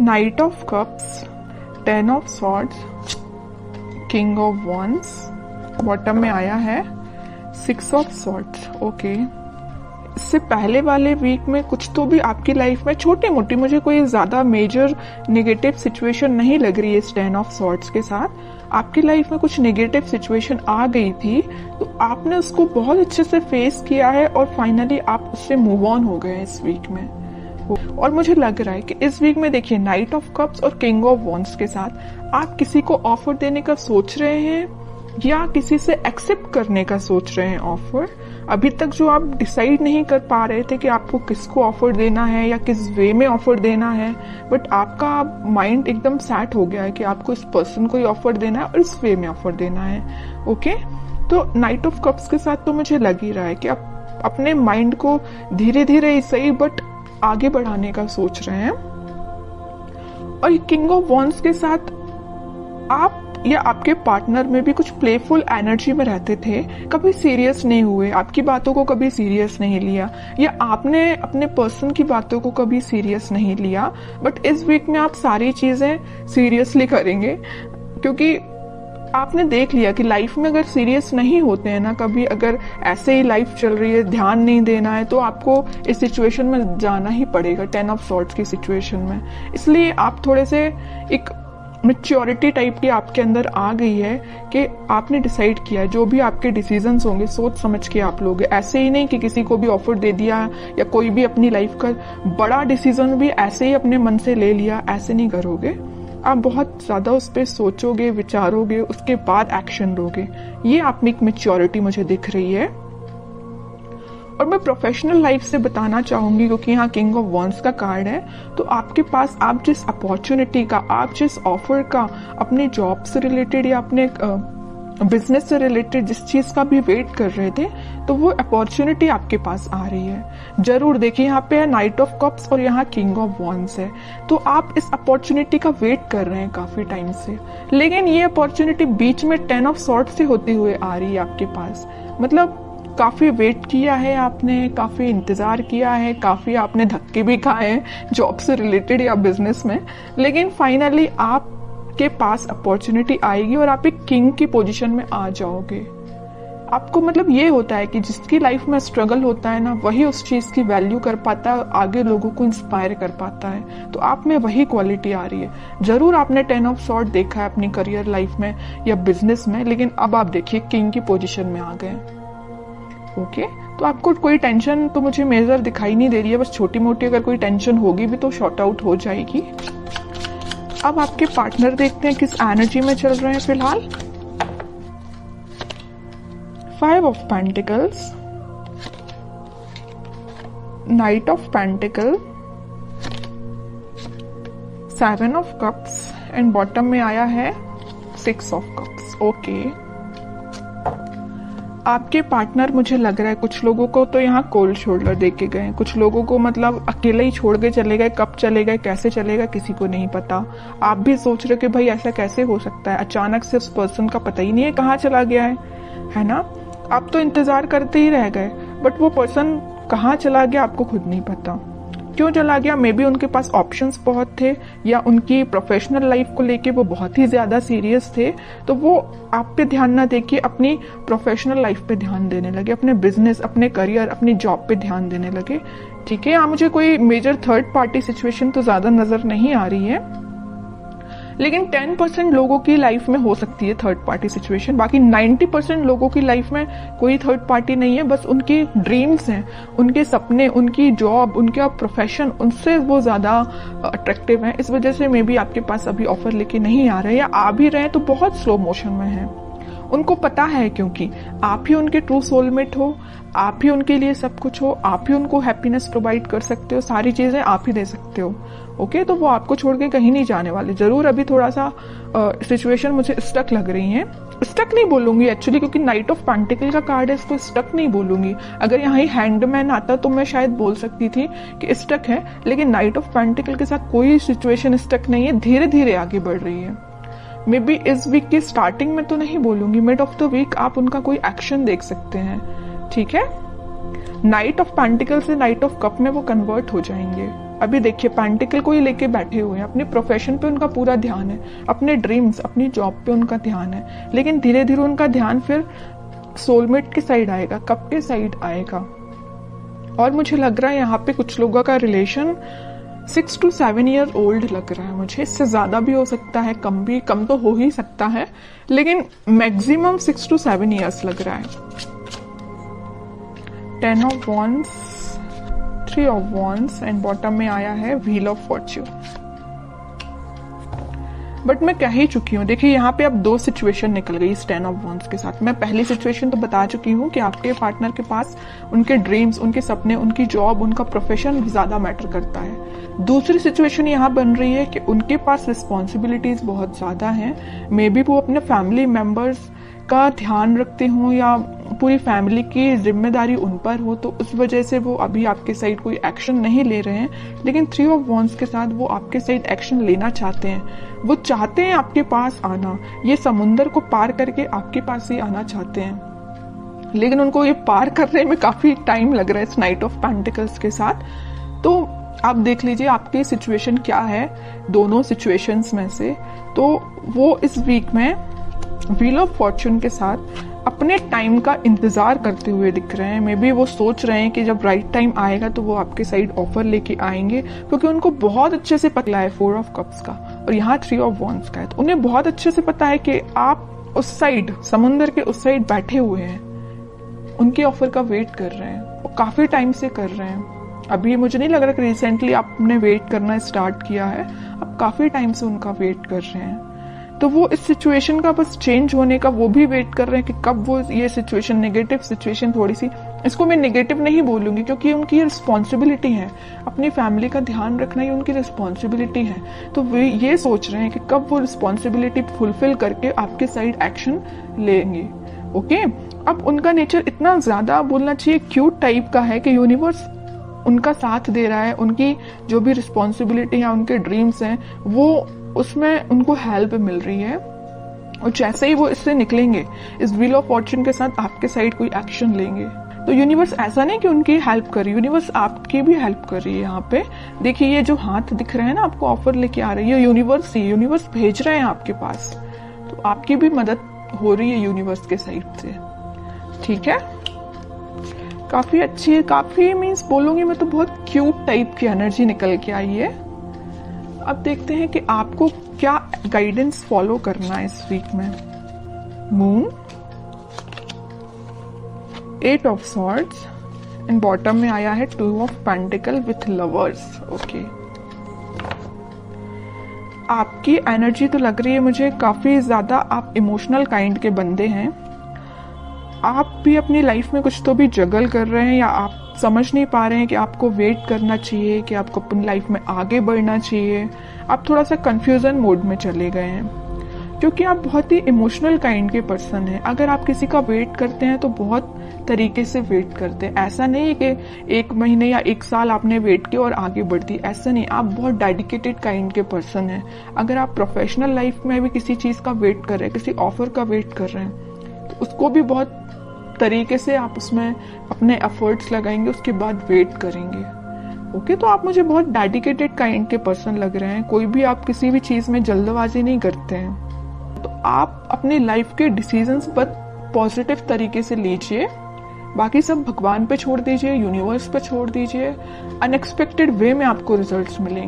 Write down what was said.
Night of cups, 10 of swords, king of wands, bottom में आया है 6 ऑफ सॉर्ड्स। ओके, इससे पहले वाले वीक में कुछ तो भी आपकी लाइफ में छोटी मोटी, मुझे कोई ज्यादा मेजर नेगेटिव सिचुएशन नहीं लग रही है इस 10 ऑफ सॉर्ड्स के साथ। आपकी लाइफ में कुछ नेगेटिव सिचुएशन आ गई थी तो आपने उसको बहुत अच्छे से फेस किया है और फाइनली आप उससे मूव ऑन हो गए इस वीक में। और मुझे लग रहा है कि इस वीक में देखिए नाइट ऑफ कप्स और किंग ऑफ वॉन्ड्स के साथ आप किसी को ऑफर देने का सोच रहे हैं या किसी से एक्सेप्ट करने का सोच रहे हैं ऑफर। अभी तक जो आप डिसाइड नहीं कर पा रहे थे कि आपको किसको ऑफर देना है या किस वे में ऑफर देना है, बट आपका माइंड एकदम सेट हो गया है कि आपको इस पर्सन को ही ऑफर देना है और इस वे में ऑफर देना है। ओके, तो नाइट ऑफ कप्स के साथ तो मुझे लग ही रहा है कि आप अपने माइंड को धीरे धीरे ही सही बट आगे बढ़ाने का सोच रहे हैं। और किंग ऑफ वॉन्ड्स के साथ आप या आपके पार्टनर में भी कुछ प्लेफुल एनर्जी में रहते थे, कभी सीरियस नहीं हुए, आपकी बातों को कभी सीरियस नहीं लिया या आपने अपने पर्सन की बातों को कभी सीरियस नहीं लिया। बट इस वीक में आप सारी चीजें सीरियसली करेंगे क्योंकि आपने देख लिया कि लाइफ में अगर सीरियस नहीं होते हैं ना, कभी अगर ऐसे ही लाइफ चल रही है, ध्यान नहीं देना है, तो आपको इस सिचुएशन में जाना ही पड़ेगा, 10 ऑफ सॉर्ड्स की सिचुएशन में। इसलिए आप थोड़े से एक मैच्योरिटी टाइप की आपके अंदर आ गई है कि आपने डिसाइड किया है जो भी आपके डिसीजंस होंगे सोच समझ के आप लोगे। ऐसे ही नहीं कि किसी को भी ऑफर दे दिया या कोई भी अपनी लाइफ का बड़ा डिसीजन भी ऐसे ही अपने मन से ले लिया, ऐसे नहीं करोगे। आप बहुत ज्यादा उस पर सोचोगे, विचारोगे, उसके बाद एक्शन लोगे। ये आप में एक मैच्योरिटी मुझे दिख रही है। और मैं प्रोफेशनल लाइफ से बताना चाहूंगी क्योंकि यहाँ किंग ऑफ वॉन्ड्स का कार्ड है, तो आपके पास आप जिस अपॉर्चुनिटी का, आप जिस ऑफर का अपने जॉब से रिलेटेड या अपने बिजनेस से रिलेटेड जिस चीज का भी वेट कर रहे थे, तो वो अपॉर्चुनिटी आपके पास आ रही है। जरूर देखिए, यहाँ पे है नाइट ऑफ कप्स और यहाँ किंग ऑफ वॉन्ड्स है, तो आप इस अपॉर्चुनिटी का वेट कर रहे हैं काफी टाइम से, लेकिन ये अपॉर्चुनिटी बीच में 10 ऑफ सॉर्ड्स से होते हुए आ रही है आपके पास। मतलब काफी वेट किया है आपने, काफी इंतजार किया है, काफी आपने धक्के भी खाए हैं जॉब से रिलेटेड या बिजनेस में, लेकिन फाइनली आपके पास अपॉर्चुनिटी आएगी और आप एक किंग की पोजीशन में आ जाओगे। आपको मतलब ये होता है कि जिसकी लाइफ में स्ट्रगल होता है ना, वही उस चीज की वैल्यू कर पाता है, आगे लोगों को इंस्पायर कर पाता है। तो आप में वही क्वालिटी आ रही है। जरूर आपने 10 ऑफ सॉर्ड देखा है अपनी करियर लाइफ में या बिजनेस में, लेकिन अब आप देखिए किंग की पोजीशन में आ गए। ओके, तो आपको कोई टेंशन तो मुझे मेजर दिखाई नहीं दे रही है, बस छोटी मोटी अगर कोई टेंशन होगी भी तो शॉर्ट आउट हो जाएगी। अब आपके पार्टनर देखते हैं किस एनर्जी में चल रहे हैं फिलहाल। 5 of pentacles, night of pentacle, 7 of cups and bottom में आया है 6 ऑफ कप्स। ओके, आपके पार्टनर मुझे लग रहा है कुछ लोगों को तो यहाँ कोल्ड शोल्डर दे के गए, कुछ लोगों को मतलब अकेले ही छोड़ के चले गए। कब चले गए, कैसे चले गए, किसी को नहीं पता। आप भी सोच रहे हो कि भाई ऐसा कैसे हो सकता है, अचानक से उस पर्सन का पता ही नहीं है कहाँ चला गया है ना। आप तो इंतजार करते ही रह गए, बट वो पर्सन कहाँ चला गया आपको खुद नहीं पता। क्यों चला गया, मे बी उनके पास ऑप्शंस बहुत थे या उनकी प्रोफेशनल लाइफ को लेके वो बहुत ही ज्यादा सीरियस थे, तो वो आप पे ध्यान ना देके अपनी प्रोफेशनल लाइफ पे ध्यान देने लगे, अपने बिजनेस, अपने करियर, अपनी जॉब पे ध्यान देने लगे। ठीक है, यहाँ मुझे कोई मेजर थर्ड पार्टी सिचुएशन तो ज्यादा नजर नहीं आ रही है, लेकिन 10% लोगों की लाइफ में हो सकती है थर्ड पार्टी सिचुएशन। बाकी 90% लोगों की लाइफ में कोई थर्ड पार्टी नहीं है, बस उनकी ड्रीम्स हैं, उनके सपने, उनकी जॉब, उनका प्रोफेशन, उनसे वो ज्यादा अट्रैक्टिव है। इस वजह से मे बी आपके पास अभी ऑफर लेके नहीं आ रहे, या आ भी रहे हैं तो बहुत स्लो मोशन में है। उनको पता है क्योंकि आप ही उनके ट्रू सोलमेट हो, आप ही उनके लिए सब कुछ हो, आप ही उनको हैप्पीनेस प्रोवाइड कर सकते हो, सारी चीजें आप ही दे सकते हो। ओके, तो वो आपको छोड़ के कहीं नहीं जाने वाले। जरूर अभी थोड़ा सा सिचुएशन मुझे स्टक लग रही है। स्टक नहीं बोलूंगी एक्चुअली, क्योंकि नाइट ऑफ पेंटिकल का कार्ड है, इसको स्टक नहीं बोलूंगी। अगर यहाँ ही हैंडमैन आता तो मैं शायद बोल सकती थी कि स्टक है, लेकिन नाइट ऑफ पेंटिकल के साथ कोई सिचुएशन स्टक नहीं है, धीरे धीरे आगे बढ़ रही है। मे बी इस वीक की स्टार्टिंग में तो नहीं बोलूंगी, मिड ऑफ द वीक आप उनका कोई एक्शन देख सकते हैं। ठीक है, नाइट ऑफ पेंटिकल से नाइट ऑफ कप में वो कन्वर्ट हो जाएंगे। अभी देखिए पेंटिकल को ही लेके बैठे हुए हैं, अपने प्रोफेशन पे उनका पूरा ध्यान है, अपने ड्रीम्स, अपनी जॉब पे उनका ध्यान है, लेकिन धीरे धीरे उनका ध्यान फिर सोलमेट के साइड आएगा, कब के साइड आएगा। और मुझे लग रहा है यहाँ पे कुछ लोगों का रिलेशन 6 to 7 ईयर ओल्ड लग रहा है मुझे, इससे ज्यादा भी हो सकता है, कम तो हो ही सकता है, लेकिन मैक्सिमम 6 to 7 ईयर्स लग रहा है। 10 of Wands, 3 of Wands and bottom में आया है व्हील ऑफ फॉर्च्यून। बट मैं कह ही चुकी हूँ, देखिए यहाँ पे अब 2 सिचुएशन निकल गई इस 10 of Wands के साथ। मैं पहली सिचुएशन तो बता चुकी हूँ कि आपके पार्टनर के पास उनके ड्रीम्स, उनके सपने, उनकी जॉब, उनका प्रोफेशन ज्यादा मैटर करता है। दूसरी सिचुएशन यहाँ बन रही है कि उनके पास रिस्पॉन्सिबिलिटीज बहुत ज्यादा हैं, मे बी वो अपने फैमिली मेंबर्स का ध्यान रखते हों या पूरी फैमिली की जिम्मेदारी उन पर हो, तो उस वजह से वो अभी आपके साइड कोई एक्शन नहीं ले रहे हैं। लेकिन 3 of Wands के साथ वो आपके साइड एक्शन लेना चाहते हैं, वो चाहते हैं आपके पास आना, ये समुंदर को पार करके आपके पास ही आना चाहते हैं, लेकिन उनको ये पार करने में काफी टाइम लग रहा है इस नाइट ऑफ पेंटिकल्स के साथ। तो आप देख लीजिए आपकी सिचुएशन क्या है दोनों सिचुएशंस में से। तो वो इस वीक में व्हील ऑफ फॉर्च्यून के साथ अपने टाइम का इंतजार करते हुए दिख रहे हैं। मे बी वो सोच रहे हैं कि जब राइट टाइम आएगा तो वो आपके साइड ऑफर लेके आएंगे, क्योंकि उनको बहुत अच्छे से पता है 4 of Cups का और यहाँ 3 of Wands का है। तो उन्हें बहुत अच्छे से पता है कि आप उस साइड, समुंदर के उस साइड बैठे हुए हैं, उनके ऑफर का वेट कर रहे हैं और काफी टाइम से कर रहे हैं। अभी मुझे नहीं लग रहा कि रिसेंटली आपने वेट करना स्टार्ट किया है, आप काफी टाइम से उनका वेट कर रहे हैं। तो वो इस सिचुएशन का बस चेंज होने का वो भी वेट कर रहे हैं कि कब वो ये सिचुएशन, नेगेटिव सिचुएशन, थोड़ी सी, इसको मैं नेगेटिव नहीं बोलूंगी क्योंकि उनकी रिस्पॉन्सिबिलिटी है, अपनी फैमिली का ध्यान रखना ही उनकी रिस्पॉन्सिबिलिटी है। तो वे ये सोच रहे हैं कि कब वो रिस्पॉन्सिबिलिटी फुलफिल करके आपके साइड एक्शन लेंगे। ओके, अब उनका नेचर इतना ज्यादा बोलना चाहिए क्यूट टाइप का है कि यूनिवर्स उनका साथ दे रहा है, उनकी जो भी रिस्पॉन्सिबिलिटी है, उनके ड्रीम्स हैं, वो उसमें उनको हेल्प मिल रही है। और जैसे ही वो इससे निकलेंगे, इस व्हील ऑफ फॉर्च्यून के साथ आपके साइड कोई एक्शन लेंगे, तो यूनिवर्स ऐसा नहीं कि उनकी हेल्प कर रही है, यूनिवर्स आपकी भी हेल्प कर रही है। यहाँ पे देखिए ये जो हाथ दिख रहे हैं ना, आपको ऑफर लेके आ रही है यूनिवर्स ही, यूनिवर्स भेज रहे हैं आपके पास, तो आपकी भी मदद हो रही है यूनिवर्स के साइड से। ठीक है, काफी अच्छी है, काफी मीन्स बोलूंगी मैं तो बहुत क्यूट टाइप की एनर्जी निकल के आई है। अब देखते हैं कि आपको क्या गाइडेंस फॉलो करना है इस वीक में। Moon, 8 of Swords and bottom में आया है 2 of Pentacles with lovers. Okay, आपकी एनर्जी तो लग रही है मुझे काफी ज्यादा आप इमोशनल काइंड के बंदे हैं। आप भी अपनी लाइफ में कुछ तो भी जगल कर रहे हैं, या आप समझ नहीं पा रहे हैं कि आपको वेट करना चाहिए, कि आपको अपनी लाइफ में आगे बढ़ना चाहिए। आप थोड़ा सा कंफ्यूजन मोड में चले गए हैं, क्योंकि आप बहुत ही इमोशनल काइंड के पर्सन हैं। अगर आप किसी का वेट करते हैं तो बहुत तरीके से वेट करते हैं, ऐसा नहीं है कि 1 महीने या 1 साल आपने वेट किया और आगे बढ़ दी, ऐसा नहीं। आप बहुत डेडिकेटेड काइंड के पर्सन हैं। अगर आप प्रोफेशनल लाइफ में भी किसी चीज का वेट कर रहे हैं, किसी ऑफर का वेट कर रहे हैं, तो उसको भी बहुत तरीके से आप उसमें अपने एफर्ट्स लगाएंगे, उसके बाद वेट करेंगे। ओके, तो आप मुझे बहुत डेडिकेटेड काइंड के पर्सन लग रहे हैं। कोई भी आप किसी भी चीज में जल्दबाजी नहीं करते हैं। तो आप अपनी लाइफ के डिसीजंस पर पॉजिटिव तरीके से लीजिए, बाकी सब भगवान पे छोड़ दीजिए, यूनिवर्स पे छोड़ दीजिए। अनएक्सपेक्टेड वे में आपको रिजल्ट्स मिलेंगे।